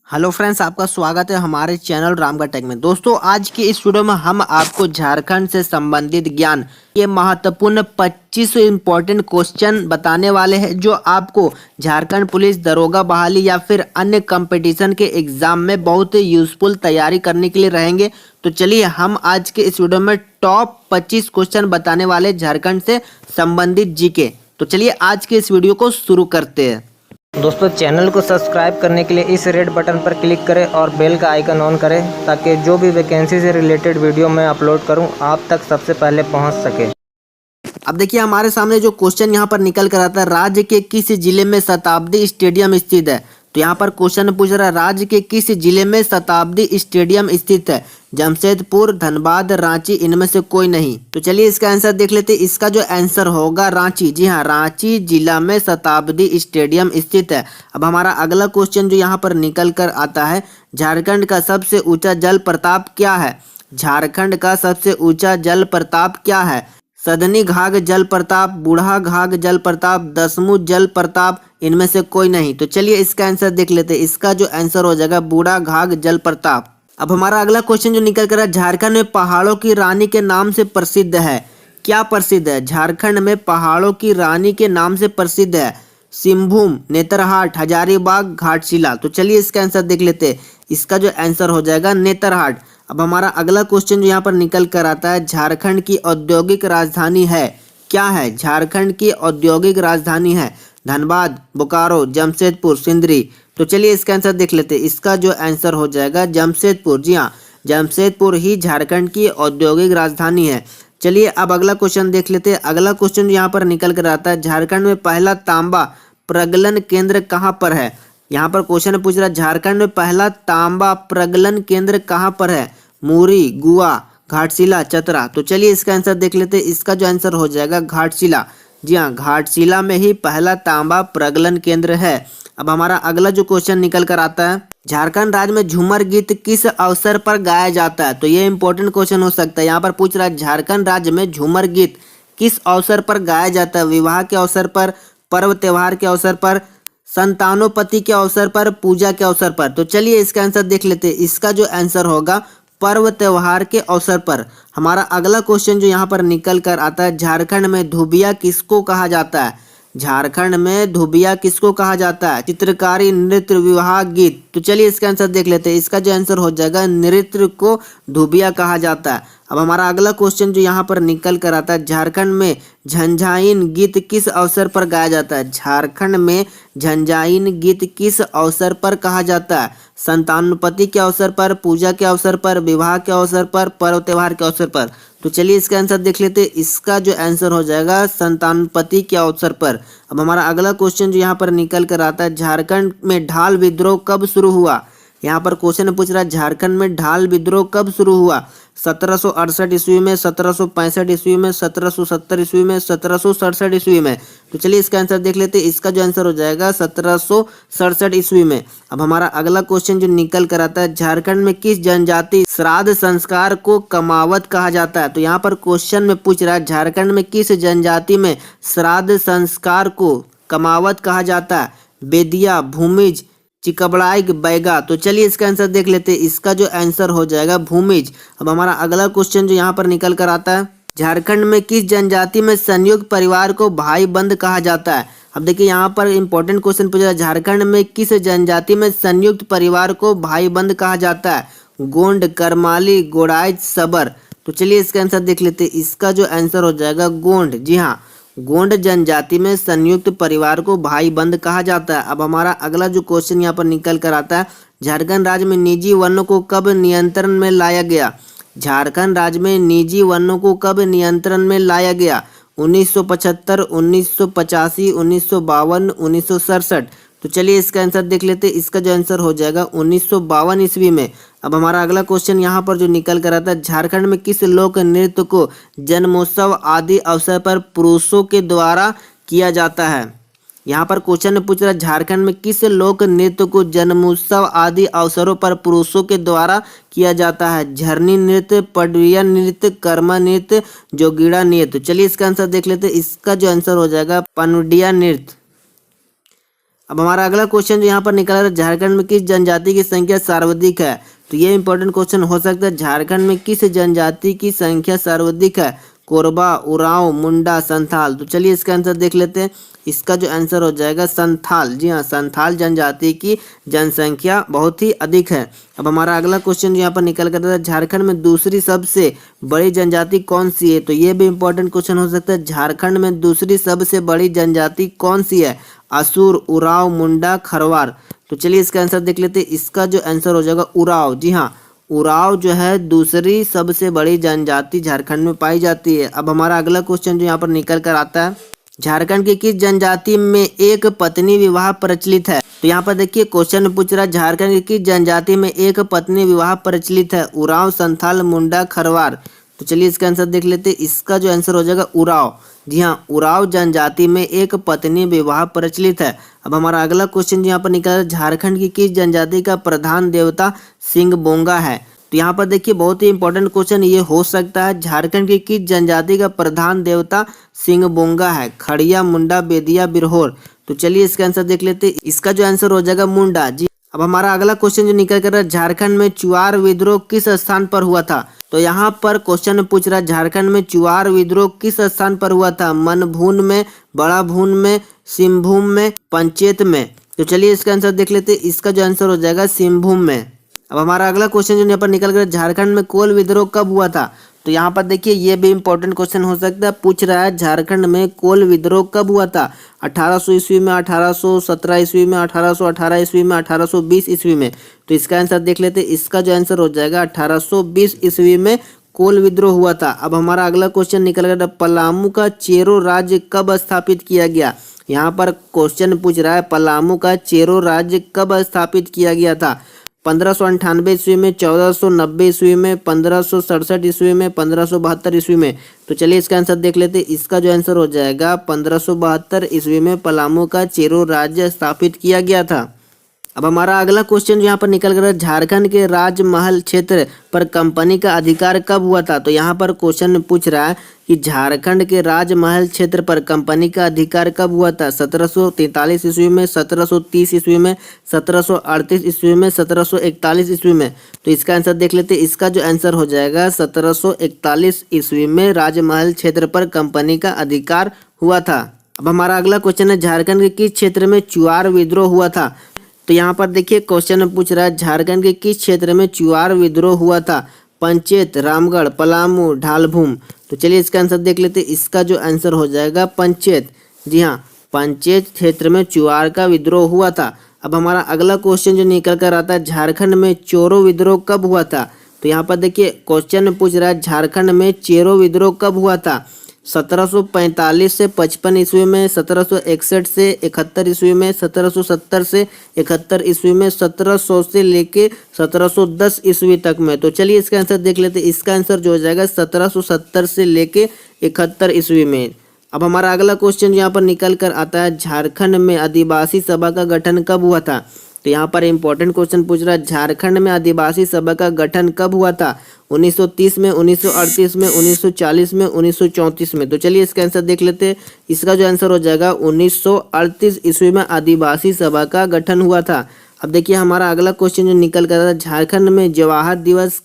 Hello friends, आपका स्वागत है हमारे चैनल रामगढ़ टेक में। दोस्तों, आज की इस वीडियो में हम आपको झारखंड से संबंधित ज्ञान के महत्वपूर्ण 25 इंपॉर्टेंट क्वेश्चन बताने वाले हैं, जो आपको झारखंड पुलिस दरोगा बहाली या फिर अन्य कंपटीशन के एग्जाम में बहुत यूजफुल तैयारी करने के लिए रहेंगे। तो चलिए हम आज के इस वीडियो में टॉप 25 क्वेश्चन बताने वाले झारखंड से संबंधित जीके। तो चलिए आज के इस वीडियो को शुरू करते हैं। दोस्तों, चैनल को सब्सक्राइब करने के लिए इस रेड बटन पर क्लिक करें और बेल का आइकन ऑन करें, ताकि जो भी वैकेंसी से रिलेटेड वीडियो मैं अपलोड करूं आप तक सबसे पहले पहुंच सके। अब देखिए हमारे सामने जो क्वेश्चन यहाँ पर निकल कर आता है, राज्य के किस जिले में शताब्दी स्टेडियम स्थित है। तो यहाँ पर क्वेश्चन पूछ रहा है, राज्य के किस जिले में शताब्दी स्टेडियम स्थित है। जमशेदपुर, धनबाद, रांची, इनमें से कोई नहीं। तो चलिए इसका आंसर देख लेते हैं। इसका जो आंसर होगा रांची। जी हाँ, रांची जिला में शताब्दी स्टेडियम स्थित है। अब हमारा अगला क्वेश्चन जो यहाँ पर निकल कर आता है, झारखंड का सबसे ऊंचा जल प्रताप क्या है। झारखंड का सबसे ऊंचा जल प्रताप क्या है। सदनी घाघ जल प्रताप, बूढ़ा घाघ जल प्रताप, दसमू जल प्रताप, इनमें से कोई नहीं। तो चलिए इसका आंसर देख लेते हैं। इसका जो आंसर हो जाएगा बूढ़ा घाघ जल प्रताप। अब हमारा अगला क्वेश्चन जो निकल कर, झारखंड में पहाड़ों की रानी के नाम से प्रसिद्ध है। क्या प्रसिद्ध है। झारखंड में पहाड़ों की रानी के नाम से प्रसिद्ध है। सिंहभूम, नेतरहाट, हजारीबाग, घाटशिला। तो चलिए इसका आंसर देख लेते हैं। इसका जो आंसर हो जाएगा नेतरहाट। अब हमारा अगला क्वेश्चन जो यहाँ पर निकल कर आता है, झारखंड की औद्योगिक राजधानी है। क्या है। झारखंड की औद्योगिक राजधानी है धनबाद, बोकारो, जमशेदपुर, सिंदरी। तो चलिए इसका आंसर देख लेते हैं। इसका जो आंसर हो जाएगा जमशेदपुर। जी हाँ, जमशेदपुर ही झारखंड की औद्योगिक राजधानी है। चलिए अब अगला क्वेश्चन देख लेते हैं। अगला क्वेश्चन यहाँ पर निकल कर आता है, झारखंड में पहला तांबा प्रगलन केंद्र कहाँ पर है। यहाँ पर क्वेश्चन पूछ रहा है, झारखंड में पहला तांबा प्रगलन केंद्र कहाँ पर है। मुरी, गुआ, घाटशिला, चतरा। तो चलिए इसका आंसर देख लेते हैं। इसका जो आंसर हो जाएगा घाटशिला। जी हाँ, घाटशिला में ही पहला तांबा प्रगलन केंद्र है। अब हमारा अगला जो क्वेश्चन निकल कर आता है, झारखंड राज्य में झूमर गीत किस अवसर पर गाया जाता है। तो ये इंपॉर्टेंट क्वेश्चन हो सकता है। यहाँ पर पूछ रहा है, झारखंड राज्य में झूमर गीत किस अवसर पर गाया जाता है। विवाह के अवसर पर, पर्व त्योहार के अवसर पर, संतानोपति के अवसर पर, पूजा के अवसर पर। तो चलिए इसका आंसर देख लेते हैं। इसका जो आंसर होगा पर्व त्योहार के अवसर पर। हमारा अगला क्वेश्चन जो यहाँ पर निकल कर आता है, झारखंड में धुबिया किसको कहा जाता है। झारखंड में धुबिया किसको कहा जाता है। चित्रकारी, नृत्य, विवाह, गीत। तो चलिए इसका आंसर देख लेते हैं। इसका जो आंसर हो जाएगा नृत्य को धुबिया कहा जाता है। अब हमारा अगला क्वेश्चन जो यहाँ पर निकल कर आता है, झारखंड में झंझाइन गीत किस अवसर पर गाया जाता है। झारखंड में झंझाइन गीत किस अवसर पर कहा जाता है। संतानोपति के अवसर पर, पूजा के अवसर पर, विवाह के अवसर पर, पर्व त्योहार के अवसर पर। तो चलिए इसका आंसर देख लेते हैं। इसका जो आंसर हो जाएगा संतानोपति के अवसर पर। अब हमारा अगला क्वेश्चन जो यहाँ पर निकल कर आता है, झारखंड में ढाल विद्रोह कब शुरू हुआ। यहाँ पर क्वेश्चन पूछ रहा है, झारखंड में ढाल विद्रोह कब शुरू हुआ। 1768 ईस्वी में, 1765 ईस्वी में, 1770 ईस्वी में, 1767 ईस्वी में। तो चलिए इसका आंसर देख लेते हैं। इसका जो आंसर हो जाएगा 1767 ईस्वी में। अब हमारा अगला क्वेश्चन जो निकल कर आता है, झारखंड में किस जनजाति श्राद्ध संस्कार को कमावत कहा जाता है। तो यहाँ पर क्वेश्चन में पूछ रहा है, झारखंड में किस जनजाति में श्राद्ध संस्कार को कमावत कहा जाता है। बेदिया, भूमिज, चिकबड़ाई, बैगा। तो चलिए इसका आंसर देख लेते हैं। इसका जो आंसर हो जाएगा भूमिज। अब हमारा अगला क्वेश्चन जो यहाँ पर निकल कर आता है, झारखंड में किस जनजाति में संयुक्त परिवार को भाई बंद कहा जाता है। अब देखिए यहाँ पर इंपॉर्टेंट क्वेश्चन पूछा है, झारखंड में किस जनजाति में संयुक्त परिवार को भाई बंद कहा जाता है। गोंड, करमाली, गोड़ाई, सबर। तो चलिए इसका आंसर देख लेते हैं। इसका जो आंसर हो जाएगा गोंड। जी हाँ, गोंड जनजाति में संयुक्त परिवार को भाई बंद कहा जाता है। अब हमारा अगला जो क्वेश्चन यहाँ पर निकल कर आता है, झारखंड राज्य में निजी वनों को कब नियंत्रण में लाया गया। झारखंड राज्य में निजी वनों को कब नियंत्रण में लाया गया। 1975, 1985, 1952, 1967। तो चलिए इसका आंसर देख लेते हैं। इसका जो आंसर हो जाएगा 1952 ईस्वी में। अब हमारा अगला क्वेश्चन यहाँ पर जो निकल कर आता है, झारखंड में किस लोक नृत्य को जन्मोत्सव आदि अवसर पर पुरुषों के द्वारा किया जाता है। यहाँ पर क्वेश्चन पूछ रहा है, झारखंड में किस लोक नृत्य को जन्मोत्सव आदि अवसरों पर पुरुषों के द्वारा किया जाता है। झरनी नृत्य, पडरिया नृत्य, कर्मा नृत्य, जोगीड़ा नृत्य। चलिए इसका आंसर देख लेते हैं। इसका जो आंसर हो जाएगा पनडिया नृत्य। अब हमारा अगला क्वेश्चन जो यहाँ पर निकला है, झारखंड में किस जनजाति की संख्या सर्वाधिक है? तो ये इंपॉर्टेंट क्वेश्चन हो सकता है। झारखंड में किस जनजाति की संख्या सर्वाधिक है? कोरबा, उरांव, मुंडा, संथाल। तो चलिए इसका आंसर देख लेते हैं। इसका जो आंसर हो जाएगा संथाल। जी हाँ, संथाल जनजाति की जनसंख्या बहुत ही अधिक है। अब हमारा अगला क्वेश्चन यहाँ पर निकल कर आता है, झारखंड में दूसरी सबसे बड़ी जनजाति कौन सी है? तो ये भी इंपॉर्टेंट क्वेश्चन हो सकता है। झारखंड में दूसरी सबसे बड़ी जनजाति कौन सी है? असुर, उरांव, मुंडा, खरवार। तो चलिए इसका आंसर देख लेते हैं। इसका जो आंसर हो जाएगा उरांव। जी हाँ, उरांव जो है दूसरी सबसे बड़ी जनजाति झारखंड में पाई जाती है। अब हमारा अगला क्वेश्चन जो यहाँ पर निकल कर आता है, झारखंड की किस जनजाति में एक पत्नी विवाह प्रचलित है? तो यहाँ पर देखिए क्वेश्चन पूछ रहा है, झारखंड की किस जनजाति में एक पत्नी विवाह प्रचलित है? उरांव, संथाल, मुंडा, खरवार। तो चलिए इसका आंसर देख लेते हैं। इसका जो आंसर हो जाएगा उरांव। जी हाँ, उरांव जनजाति में एक पत्नी विवाह प्रचलित है। अब हमारा अगला क्वेश्चन यहाँ पर निकला है, झारखंड की किस जनजाति का प्रधान देवता सिंह बोंगा है? तो यहाँ पर देखिए बहुत ही इंपॉर्टेंट क्वेश्चन ये हो सकता है। झारखंड की किस जनजाति का प्रधान देवता सिंह बोंगा है? खड़िया, मुंडा, बेदिया, बिरहोर। तो चलिए इसका आंसर देख लेते हैं। इसका जो आंसर हो जाएगा मुंडा। जी, अब हमारा अगला क्वेश्चन जो निकल कर रहा है, झारखंड में चुआर विद्रोह किस स्थान पर हुआ था? तो यहाँ पर क्वेश्चन पूछ रहा है, झारखंड में चुआर विद्रोह किस स्थान पर हुआ था? मनभून में, बड़ा भून में, सिंहभूम में, पंचेत में। तो चलिए इसका आंसर देख लेते हैं। इसका जो आंसर हो जाएगा सिंहभूम में। अब हमारा अगला क्वेश्चन जो यहाँ पर निकल कर, झारखंड में कोल विद्रोह कब हुआ था? तो यहाँ पर देखिए ये भी इंपॉर्टेंट क्वेश्चन हो सकता है। पूछ रहा है झारखंड में कोल विद्रोह कब हुआ था? 1800 ईस्वी में, 1817 ईस्वी में, 1818 ईस्वी में, 1820 ईस्वी में। तो इसका आंसर देख लेते हैं। इसका जो आंसर हो जाएगा 1820 ईस्वी में कोल विद्रोह हुआ था। अब हमारा अगला क्वेश्चन निकल गया, पलामू का चेरो राज्य कब स्थापित किया गया? यहाँ पर क्वेश्चन पूछ रहा है, पलामू का चेरो राज्य कब स्थापित किया गया था? 1598 ईस्वी में, 1490 ईस्वी में, 1567 ईस्वी में, 1572 ईस्वी में। तो चलिए इसका आंसर देख लेते हैं। इसका जो आंसर हो जाएगा 1572 ईस्वी में पलामू का चेरो राज्य स्थापित किया गया था। अब हमारा अगला क्वेश्चन यहाँ पर निकल कर, झारखंड के राजमहल क्षेत्र पर कंपनी का अधिकार कब हुआ था? तो यहाँ पर क्वेश्चन पूछ रहा है कि झारखंड के राजमहल क्षेत्र पर कंपनी का अधिकार कब हुआ था? 1743 ईस्वी में, 1730 ईस्वी में, 1738 ईस्वी में, 1741 ईस्वी में। तो इसका आंसर देख लेते हैं। इसका जो आंसर हो जाएगा 1741 ईस्वी में राजमहल क्षेत्र पर कंपनी का अधिकार हुआ था। अब हमारा अगला क्वेश्चन है, झारखंड के किस क्षेत्र में चुआर विद्रोह हुआ था? तो यहाँ पर देखिए क्वेश्चन पूछ रहा है, झारखंड के किस क्षेत्र में चुआर विद्रोह हुआ था? पंचेत, रामगढ़, पलामू, ढालभूम। तो चलिए इसका आंसर देख लेते हैं। इसका जो आंसर हो जाएगा पंचेत। जी हाँ, पंचेत क्षेत्र में चुआर का विद्रोह हुआ था। अब हमारा अगला क्वेश्चन जो निकल कर आता है, झारखंड में चोरो विद्रोह कब हुआ था? तो यहाँ पर देखिए क्वेश्चन पूछ रहा है, झारखंड में चेरो विद्रोह कब हुआ था? 1745 से 55 ईस्वी में, 1761 से 71 ईस्वी में, 1770 से 71 ईस्वी में, 1700 से लेके 1710 ईस्वी तक में। तो चलिए इसका आंसर देख लेते हैं। इसका आंसर जो हो जाएगा 1770 से लेके 71 ईस्वी में। अब हमारा अगला क्वेश्चन यहाँ पर निकल कर आता है, झारखंड में आदिवासी सभा का गठन कब हुआ था? तो यहाँ पर इंपॉर्टेंट क्वेश्चन पूछ रहा है, झारखंड में आदिवासी सभा का गठन कब हुआ था? 1930 में, 1938 में, 1940 में, 1934 में। तो चलिए इसका आंसर देख लेते हैं। इसका जो आंसर हो जाएगा 1938 ईस्वी में आदिवासी सभा का गठन हुआ था। अब देखिए हमारा अगला क्वेश्चन जो निकल कर आता है, झारखंड में जवाहर दिवस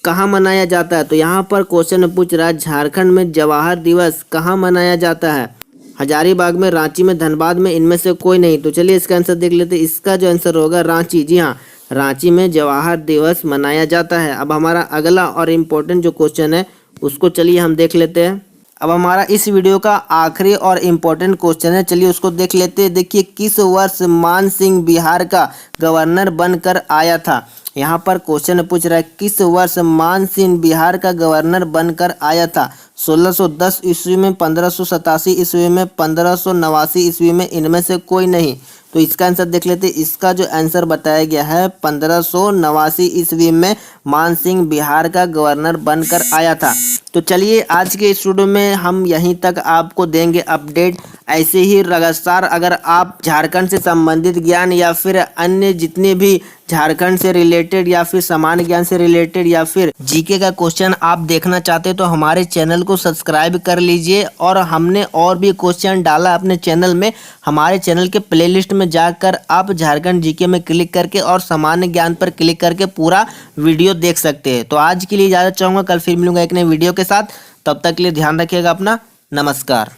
कहाँ मनाया जाता है? तो यहाँ पर क्वेश्चन पूछ रहा है, झारखंड में जवाहर दिवस कहाँ मनाया जाता है? हजारीबाग में, रांची में, धनबाद में, इनमें से कोई नहीं। तो चलिए इसका आंसर देख लेते हैं। इसका जो आंसर होगा रांची। जी हाँ, रांची में जवाहर दिवस मनाया जाता है। अब हमारा अगला और इम्पोर्टेंट जो क्वेश्चन है उसको चलिए हम देख लेते हैं। अब हमारा इस वीडियो का आखिरी और इम्पोर्टेंट क्वेश्चन है, चलिए उसको देख लेते हैं। देखिए, किस वर्ष मान सिंह बिहार का गवर्नर बनकर आया था? यहाँ पर क्वेश्चन पूछ रहा है, किस वर्ष मान सिंह बिहार का गवर्नर बनकर आया था? 1610 ईस्वी में, 1587 ईस्वी में, 1589 ईस्वी में, इनमें से कोई नहीं। तो इसका आंसर देख लेते हैं। इसका जो आंसर बताया गया है 1589 ईस्वी में मान सिंह बिहार का गवर्नर बनकर आया था। तो चलिए आज के इस वीडियो में हम यहीं तक आपको देंगे अपडेट। ऐसे ही लगातार अगर आप झारखंड से संबंधित ज्ञान या फिर अन्य जितने भी झारखंड से रिलेटेड या फिर सामान्य ज्ञान से रिलेटेड या फिर जीके का क्वेश्चन आप देखना चाहते तो हमारे चैनल को सब्सक्राइब कर लीजिए। और हमने और भी क्वेश्चन डाला अपने चैनल में, हमारे चैनल के प्लेलिस्ट में जाकर आप झारखंड जीके में क्लिक करके और सामान्य ज्ञान पर क्लिक करके पूरा वीडियो देख सकते हैं। तो आज के लिए इजाज़त चाहूँगा, कल फिर मिलूंगा एक नए वीडियो के साथ। तब तक के लिए ध्यान रखिएगा अपना। नमस्कार।